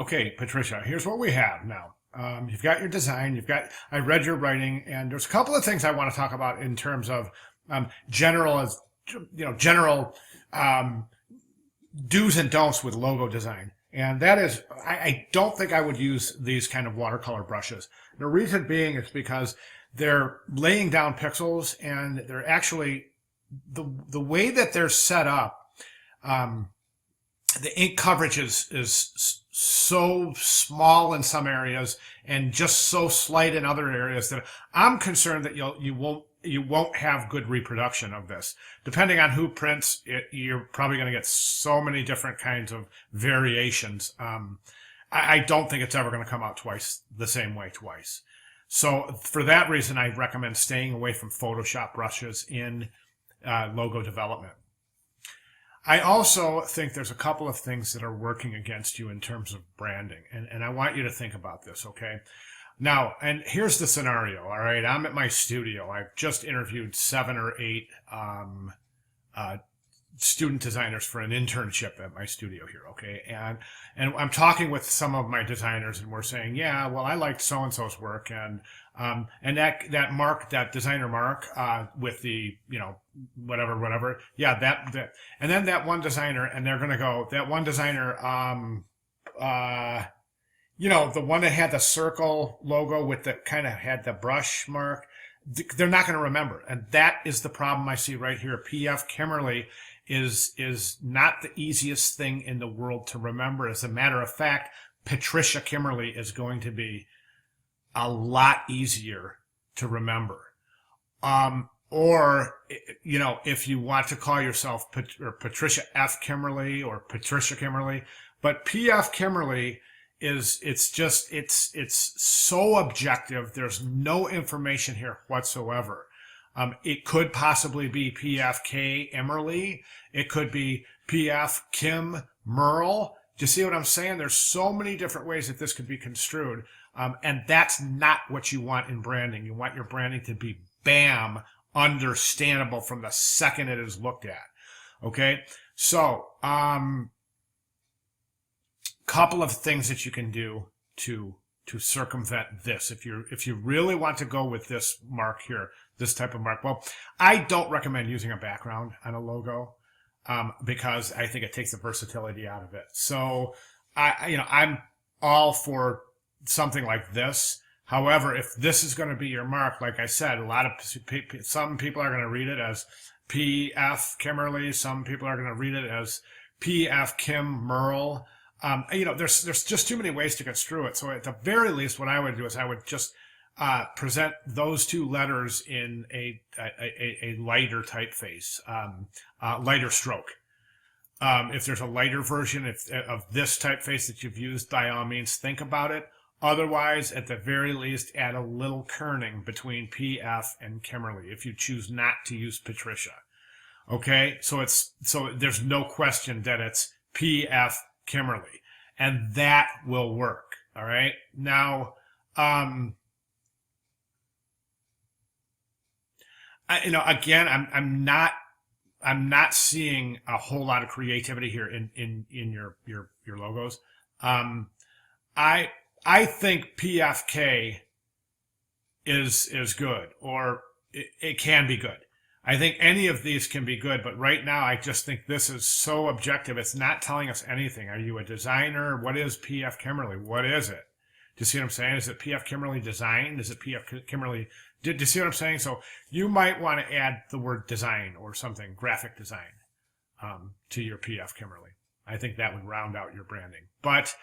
Okay, Patricia, here's what we have now. You've got your design, I read your writing, and there's a couple of things I want to talk about in terms of general, general um, do's and don'ts with logo design. And that is, I don't think I would use these kind of watercolor brushes. The reason being is because they're laying down pixels and they're actually, the way that they're set up, um, the ink coverage is so small in some areas and just so slight in other areas that I'm concerned that you won't have good reproduction of this. Depending on who prints it, you're probably going to get so many different kinds of variations. I don't think it's ever going to come out the same way twice. So for that reason, I recommend staying away from Photoshop brushes in logo development. I also think there's a couple of things that are working against you in terms of branding, and I want you to think about this, okay? Now, and here's the scenario, all right? I'm at my studio. I've just interviewed 7 or 8 student designers for an internship at my studio here, okay? And I'm talking with some of my designers, and we're saying, yeah, well, I liked so and so's work, and that designer Mark, with the whatever, yeah, that, and then that one designer, and they're gonna go, that one designer, the one that had the circle logo with the kind of had the brush mark, they're not going to remember. And that is the problem I see right here. P.F. Kimmerly is not the easiest thing in the world to remember. As a matter of fact, Patricia Kimmerly is going to be a lot easier to remember. Or, if you want to call yourself Patricia F. Kimmerly or Patricia Kimmerly, but P.F. Kimmerly it's so objective. There's no information here whatsoever. It could possibly be PFK Emmerly. It could be PF Kim Merle. Do you see what I'm saying? There's so many different ways that this could be construed. And that's not what you want in branding. You want your branding to be bam, understandable from the second it is looked at. Okay? So, couple of things that you can do to circumvent this if you really want to go with this mark here, this type of mark. Well, I don't recommend using a background on a logo, because I think it takes the versatility out of it. So I'm all for something like this. However, if this is going to be your mark, like I said, some people are going to read it as P.F. Kimmerly. Some people are going to read it as P.F. Kim Merle. There's just too many ways to construe it. So at the very least, what I would do is I would just present those two letters in a lighter typeface, lighter stroke. If there's a lighter version of this typeface that you've used, by all means, think about it. Otherwise, at the very least, add a little kerning between P.F. and Kimmerly if you choose not to use Patricia. Okay, so there's no question that it's P.F. Kimmerly, and that will work. All right. Now, again, I'm not seeing a whole lot of creativity here in your logos. I think PFK is good, or it can be good. I think any of these can be good, but right now I just think this is so objective. It's not telling us anything. Are you a designer? What is P.F. Kimmerly? What is it? Do you see what I'm saying? Is it P.F. Kimmerly design? Is it P.F. Kimmerly? Do you see what I'm saying? So you might want to add the word design or something, graphic design, to your P.F. Kimmerly. I think that would round out your branding. But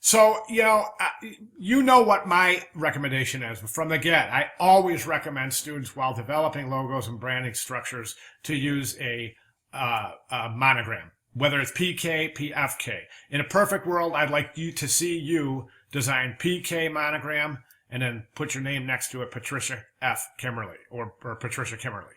so, you know what my recommendation is from the get. I always recommend students, while developing logos and branding structures, to use a monogram, whether it's PK, PFK. In a perfect world, I'd like to see you design PK monogram and then put your name next to it, Patricia F. Kimmerly or Patricia Kimmerly.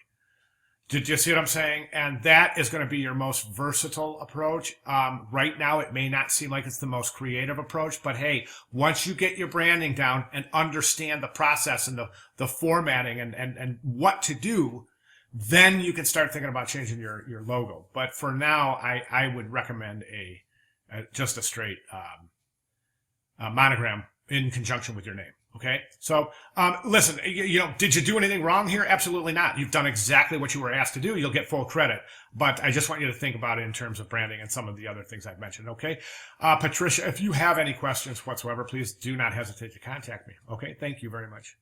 Did you see what I'm saying? And that is going to be your most versatile approach. Right now, it may not seem like it's the most creative approach, but hey, once you get your branding down and understand the process and the formatting and what to do, then you can start thinking about changing your logo. But for now, I would recommend just a straight monogram in conjunction with your name. Okay. So, listen, did you do anything wrong here? Absolutely not. You've done exactly what you were asked to do. You'll get full credit. But I just want you to think about it in terms of branding and some of the other things I've mentioned. Okay. Patricia, if you have any questions whatsoever, please do not hesitate to contact me. Okay. Thank you very much.